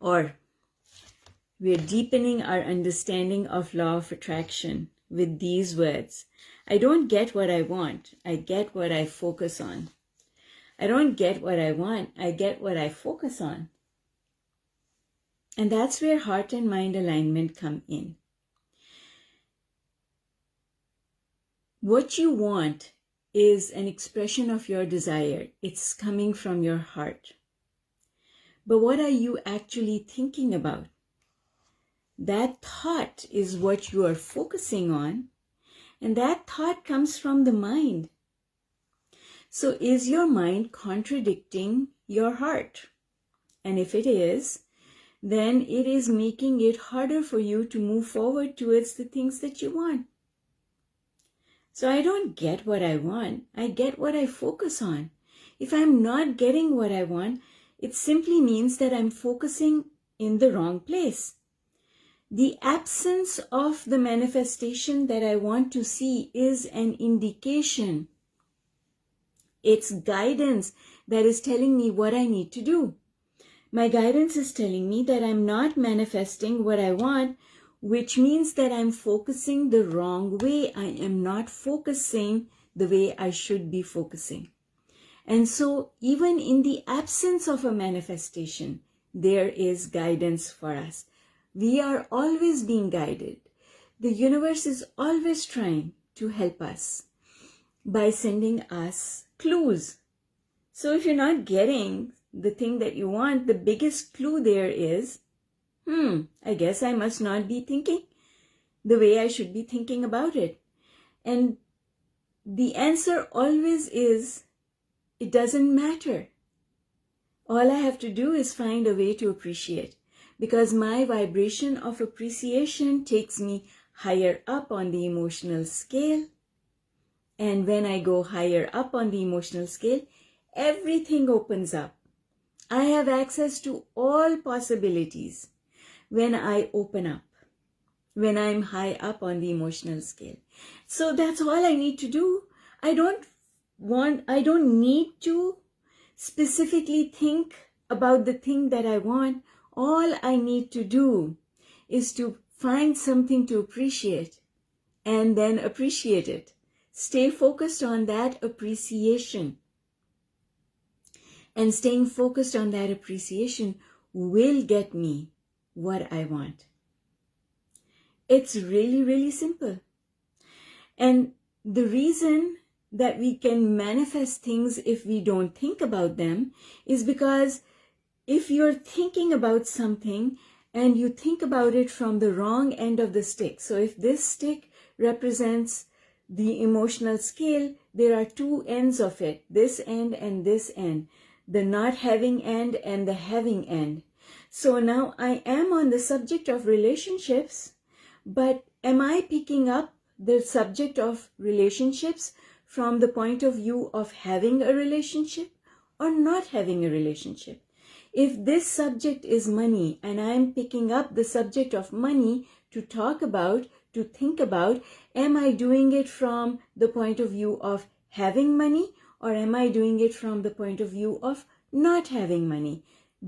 Or we're deepening our understanding of law of attraction with these words. I don't get what I want. I get what I focus on. I don't get what I want. I get what I focus on. And that's where heart and mind alignment come in. What you want is an expression of your desire. It's coming from your heart. But what are you actually thinking about? That thought is what you are focusing on, and that thought comes from the mind. So is your mind contradicting your heart? And if it is, then it is making it harder for you to move forward towards the things that you want. So I don't get what I want. I get what I focus on. If I'm not getting what I want, it simply means that I'm focusing in the wrong place. The absence of the manifestation that I want to see is an indication. It's guidance that is telling me what I need to do. My guidance is telling me that I'm not manifesting what I want, which means that I'm focusing the wrong way. I am not focusing the way I should be focusing. And so even in the absence of a manifestation, there is guidance for us. We are always being guided. The universe is always trying to help us by sending us clues. So if you're not getting the thing that you want, the biggest clue there is, I guess I must not be thinking the way I should be thinking about it. And the answer always is, it doesn't matter. All I have to do is find a way to appreciate, because my vibration of appreciation takes me higher up on the emotional scale. And when I go higher up on the emotional scale, everything opens up. I have access to all possibilities when I open up, when I'm high up on the emotional scale. So that's all I need to do. I don't need to specifically think about the thing that I want. All I need to do is to find something to appreciate and then appreciate it. Stay focused on that appreciation. And staying focused on that appreciation will get me what I want. It's really, really simple. And the reason that we can manifest things if we don't think about them is because if you're thinking about something and you think about it from the wrong end of the stick. So if this stick represents the emotional scale, there are two ends of it, this end and this end, the not having end and the having end. So now I am on the subject of relationships, but am I picking up the subject of relationships from the point of view of having a relationship or not having a relationship? If this subject is money and I am picking up the subject of money to talk about, to think about, am I doing it from the point of view of having money or am I doing it from the point of view of not having money?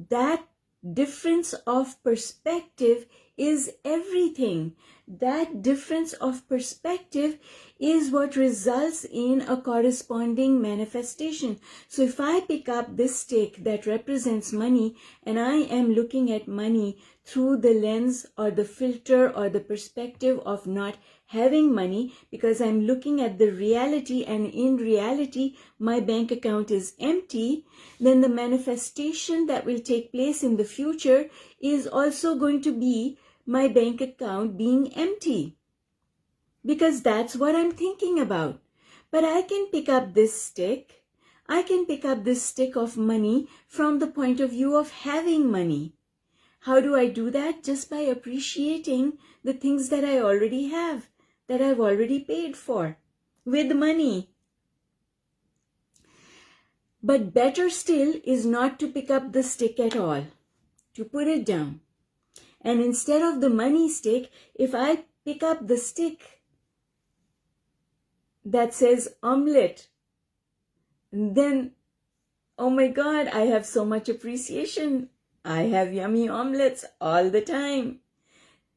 That difference of perspective is everything. That difference of perspective is what results in a corresponding manifestation. So if I pick up this stick that represents money and I am looking at money through the lens or the filter or the perspective of not having money, because I'm looking at the reality and in reality my bank account is empty, then the manifestation that will take place in the future is also going to be my bank account being empty, because that's what I'm thinking about. But I can pick up this stick. I can pick up this stick of money from the point of view of having money. How do I do that? Just by appreciating the things that I already have, that I've already paid for with money. But better still is not to pick up the stick at all, to put it down. And instead of the money stick, if I pick up the stick that says omelette, then, oh my God, I have so much appreciation I have yummy omelets all the time.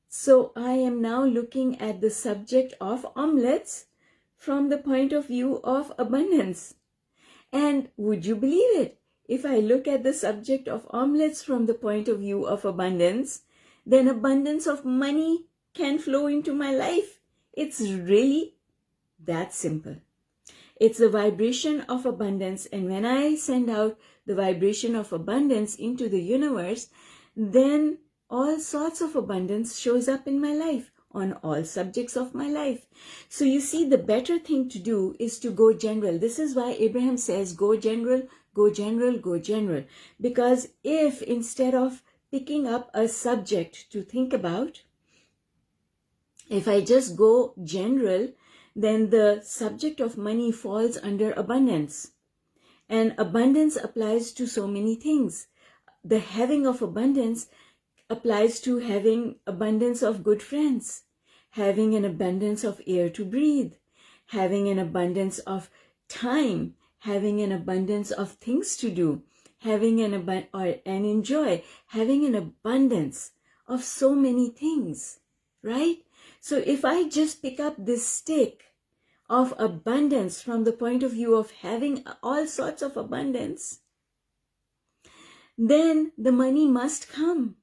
So I am now looking at the subject of omelets from the point of view of abundance. And would you believe it? If I look at the subject of omelets from the point of view of abundance, then abundance of money can flow into my life. It's really that simple. It's the vibration of abundance, and when I send out the vibration of abundance into the universe, then all sorts of abundance shows up in my life, on all subjects of my life. So you see, the better thing to do is to go general. This is why Abraham says, go general, go general, go general. Because if instead of picking up a subject to think about, if I just go general, then the subject of money falls under abundance. And abundance applies to so many things. The having of abundance applies to having abundance of good friends, having an abundance of air to breathe, having an abundance of time, having an abundance of things to do, having and enjoy, having an abundance of so many things, right? So if I just pick up this stick of abundance from the point of view of having all sorts of abundance, then the money must come.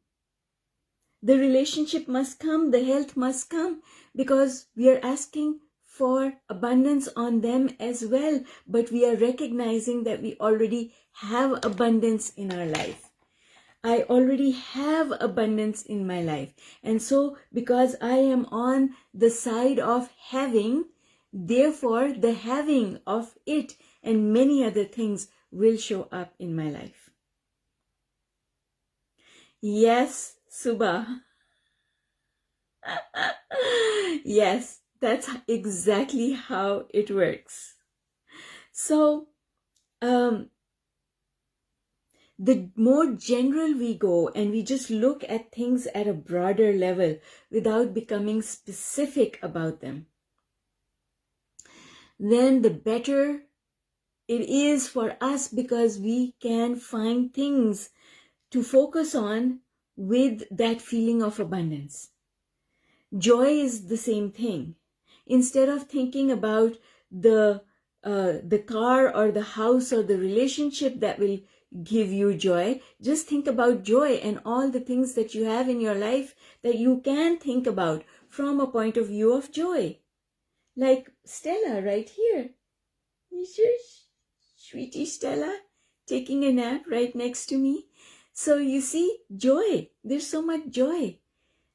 The relationship must come, the health must come, because we are asking for abundance on them as well, but we are recognizing that we already have abundance in our life. I already have abundance in my life. And so because I am on the side of having, therefore the having of it and many other things will show up in my life. Yes, Subha. Yes, that's exactly how it works. So, the more general we go and we just look at things at a broader level without becoming specific about them, then the better it is for us, because we can find things to focus on with that feeling of abundance. Joy is the same thing. Instead of thinking about the car or the house or the relationship that will give you joy, just think about joy and all the things that you have in your life that you can think about from a point of view of joy. Like Stella right here. Sweetie Stella taking a nap right next to me. So you see, joy. There's so much joy.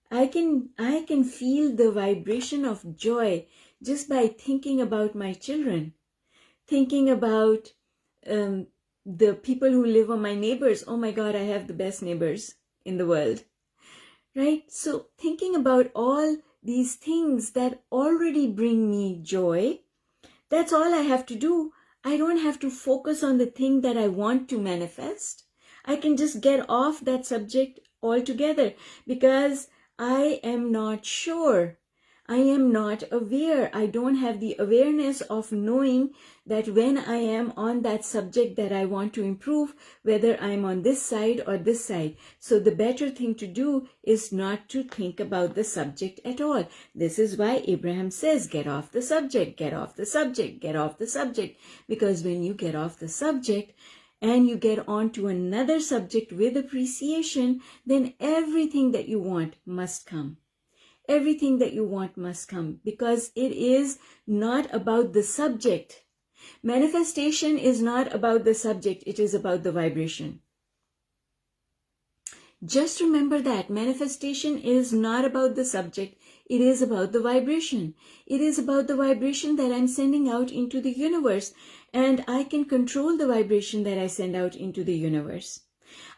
I can feel the vibration of joy just by thinking about my children, thinking about the people who live on my neighbors. Oh my God, I have the best neighbors in the world, right? So thinking about all these things that already bring me joy, that's all I have to do. I don't have to focus on the thing that I want to manifest. I can just get off that subject altogether, because I am not sure. I am not aware. I don't have the awareness of knowing that when I am on that subject that I want to improve, whether I'm on this side or this side. So the better thing to do is not to think about the subject at all. This is why Abraham says, get off the subject, get off the subject, get off the subject. Because when you get off the subject, and you get on to another subject with appreciation, then everything that you want must come. Everything that you want must come, because it is not about the subject. Manifestation is not about the subject, it is about the vibration. Just remember that manifestation is not about the subject, it is about the vibration. It is about the vibration that I'm sending out into the universe, and I can control the vibration that I send out into the universe.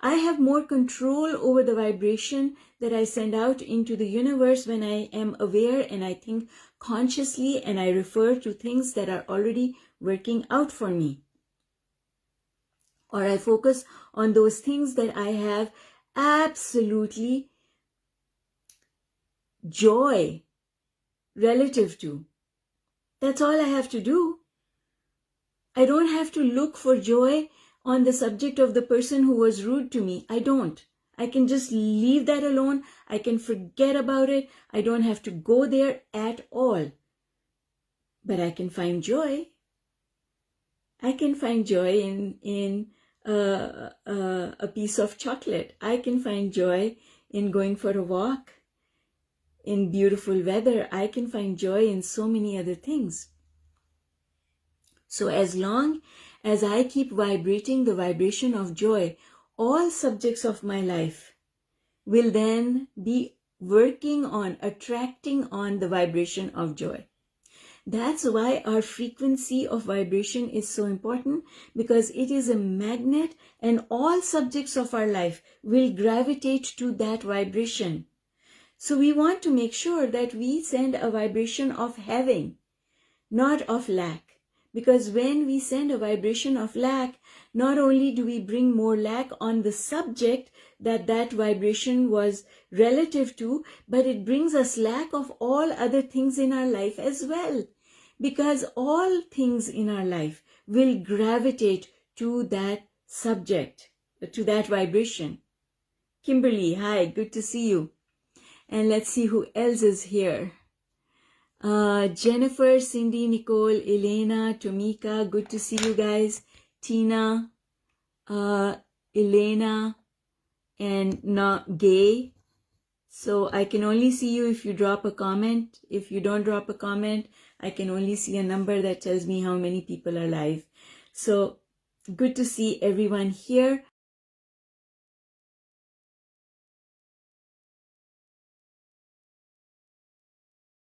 I have more control over the vibration that I send out into the universe when I am aware and I think consciously and I refer to things that are already working out for me. Or I focus on those things that I have absolutely joy relative to. That's all I have to do. I don't have to look for joy on the subject of the person who was rude to me. I don't. I can just leave that alone. I can forget about it. I don't have to go there at all. But I can find joy. I can find joy in a piece of chocolate. I can find joy in going for a walk in beautiful weather. I can find joy in so many other things. So as long as I keep vibrating the vibration of joy, all subjects of my life will then be working on, attracting on the vibration of joy. That's why our frequency of vibration is so important, because it is a magnet and all subjects of our life will gravitate to that vibration. So we want to make sure that we send a vibration of having, not of lack. Because when we send a vibration of lack, not only do we bring more lack on the subject that vibration was relative to, but it brings us lack of all other things in our life as well. Because all things in our life will gravitate to that subject, to that vibration. Kimberly, hi, good to see you. And let's see who else is here. Jennifer, Cindy, Nicole, Elena, Tomika, good to see you guys. Tina, Elena, and Gay. So I can only see you if you drop a comment. If you don't drop a comment, I can only see a number that tells me how many people are live. So good to see everyone here.